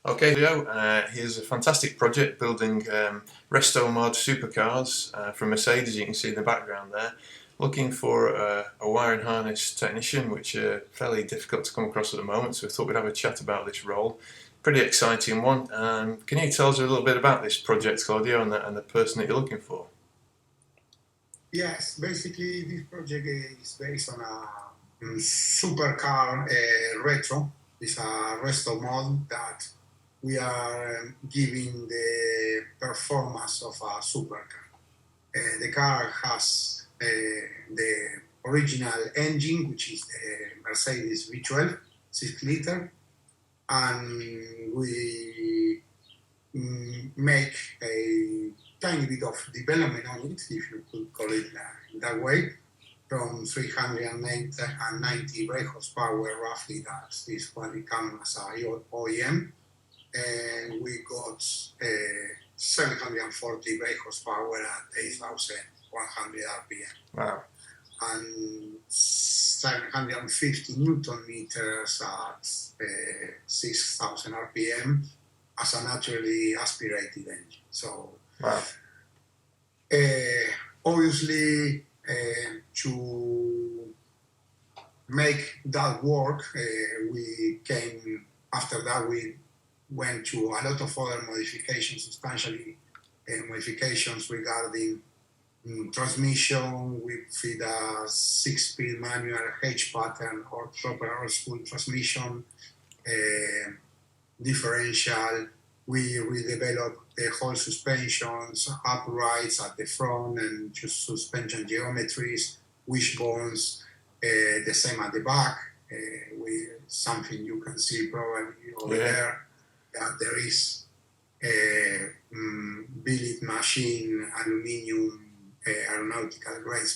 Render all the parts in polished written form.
Okay, Leo, here's a fantastic project building restomod supercars from Mercedes. You can see in the background there. Looking for a wiring harness technician, which are fairly difficult to come across at the moment, so we thought we'd have a chat about this role. Pretty exciting one. Can you tell us a little bit about this project, Claudio, and the person that you're looking for? Yes, basically this project is based on a supercar retro. It's a resto mod that we are giving the performance of a supercar. The car has the original engine, which is the Mercedes V12 6-liter, and we make a tiny bit of development on it, if you could call it that way, from 390 brake horsepower roughly. That is what it comes as a OEM, and we got 740 brake horsepower at 8,100 RPM. Wow. And 750 Newton meters at 6,000 RPM as a naturally aspirated engine. So, wow. Obviously, to make that work, after that we went to a lot of other modifications, substantially modifications regarding transmission. We feed a 6-speed manual H pattern or proper old school transmission, differential. We redeveloped the whole suspensions, uprights at the front and just suspension geometries, wishbones, the same at the back. Something you can see probably over there. There is a billet machine aluminum aeronautical grade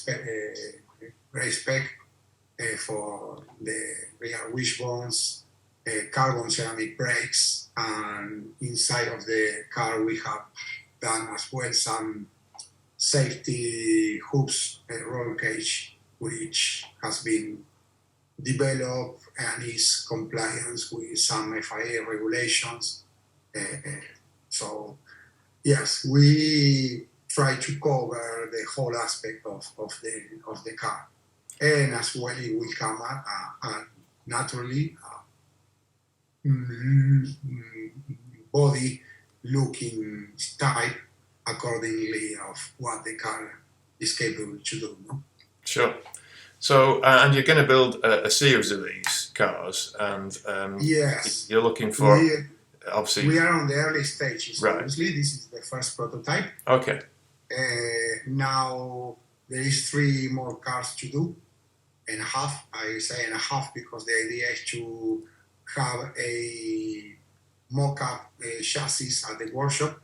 spec for the rear wishbones, carbon ceramic brakes, and inside of the car we have done as well some safety hoops roll cage, which has been developed and is compliant with some FIA regulations. So yes, we try to cover the whole aspect of the car, and as well it will come naturally body looking type accordingly of what the car is capable to do. No? Sure. So, and you're going to build a series of these cars, and yes, you're looking for obviously. We are on the early stages. Right. Obviously, this is the first prototype. Okay. Now there is 3 more cars to do, and a half. I say and a half because the idea is to have a mock-up chassis at the workshop,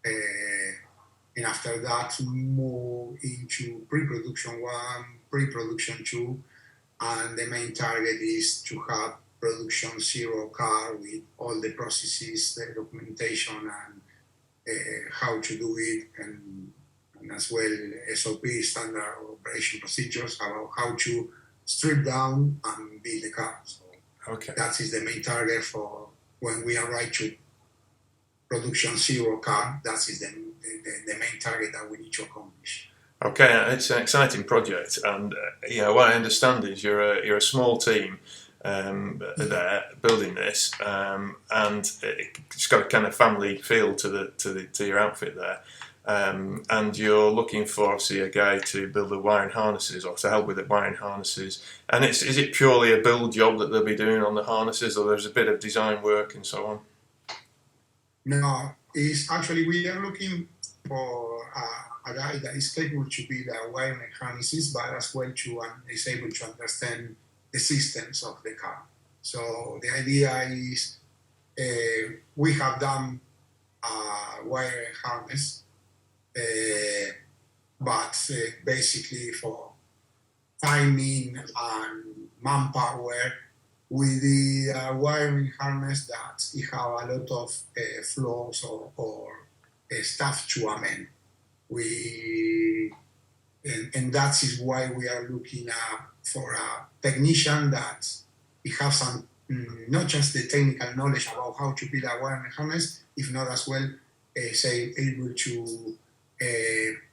and after that move into pre-production 1, pre-production 2, and the main target is to have production 0 car with all the processes, the documentation, and how to do it, and as well SOP, standard operation procedures, about how to strip down and build the car. So okay. That is the main target for when we arrive to production 0 car. That is the main target that we need to accomplish. Okay, it's an exciting project, and what I understand is you're a small team there building this, and it's got a kind of family feel to your outfit there, and you're looking for obviously a guy to build the wiring harnesses or to help with the wiring harnesses. And is it purely a build job that they'll be doing on the harnesses, or there's a bit of design work and so on? No, it's actually we are looking for a guy that is capable to build the wiring harnesses, but as well is able to understand the systems of the car. So the idea is we have done a wiring harness, but basically for timing and manpower, we did a wiring harness that it have a lot of flaws or stuff to amend. And that is why we are looking for a technician that it has some not just the technical knowledge about how to build a wiring harness, if not as well, say, able to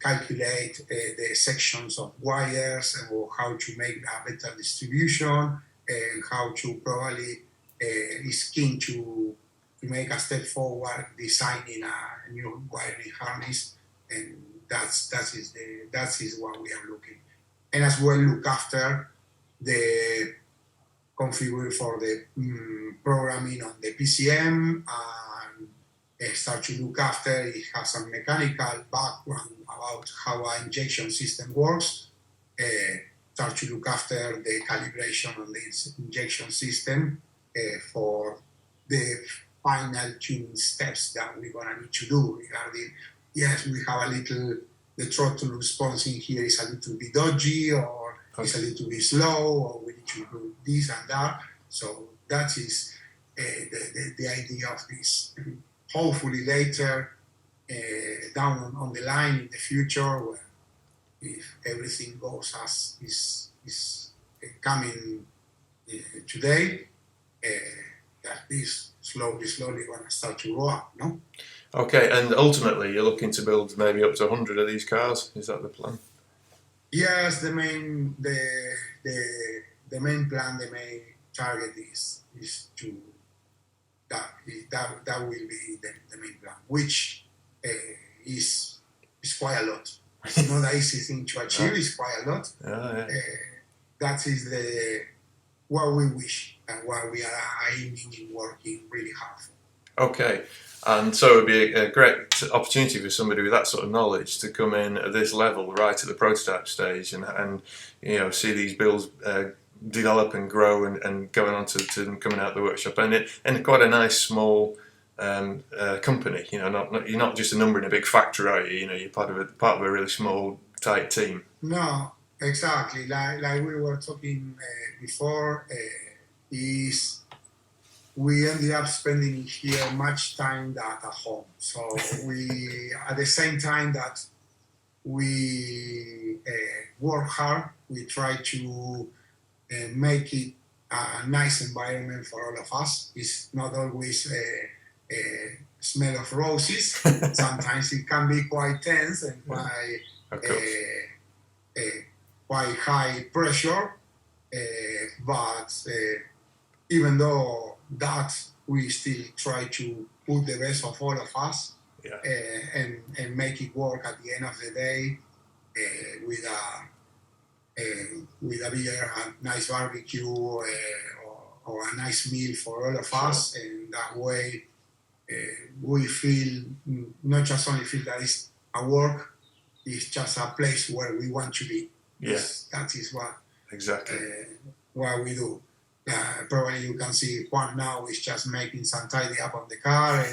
calculate the sections of wires or how to make a better distribution and how to probably is keen to make a step forward designing a new wiring harness, and that is what we are looking, and as well look after the configure for the programming on the PCM and start to look after it has a mechanical background about how an injection system works, start to look after the calibration on this injection system for the final tuning steps that we're gonna need to do regarding, yes, we have a little, the throttle response in here is a little bit dodgy, or it's a little bit slow, or we need to do this and that. So that is the idea of this. Hopefully later, down on the line in the future, where if everything goes as is coming today, that this slowly going to start to go up, no? Okay, and ultimately you're looking to build maybe up to 100 of these cars. Is that the plan? Yes, the main plan, the main target is to that will be the main plan, which is quite a lot. It's not an easy thing to achieve. It's quite a lot. Yeah. That is what we wish and what we are aiming and working really hard for. Okay, and so it would be a great opportunity for somebody with that sort of knowledge to come in at this level, right at the prototype stage, and see these builds develop and grow and going on to them coming out of the workshop, and quite a nice small company. You're not just a number in a big factory, are you? You're part of a really small, tight team. No, exactly. Like we were talking before, is we ended up spending here much time at home. So we, at the same time that we work hard, we try to make it a nice environment for all of us. It's not always a smell of roses. Sometimes it can be quite tense and quite high pressure. But even though that, we still try to put the best of all of us and make it work at the end of the day with a beer, a nice barbecue, or a nice meal for all of us, and that way we feel, not just only feel that it's a work, it's just a place where we want to be. Yes, that is what exactly what we do. Probably you can see Juan now is just making some tidy up on the car,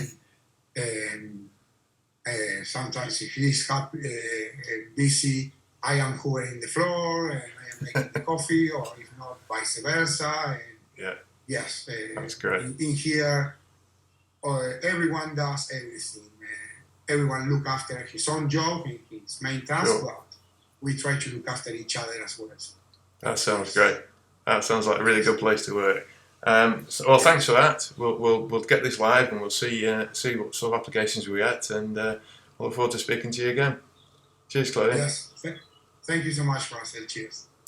and sometimes if he's happy, busy, I am hoovering the floor and I am making the coffee, or if not, vice versa. And yes, that's great. In here, everyone does everything. Everyone look after his own job and his main task, but we try to look after each other as well. That sounds great. That sounds like a really good place to work. Well, thanks for that. We'll get this live, and we'll see what sort of applications we get, and we'll look forward to speaking to you again. Cheers, Claudia. Yes, thank you so much, Marcel. Cheers.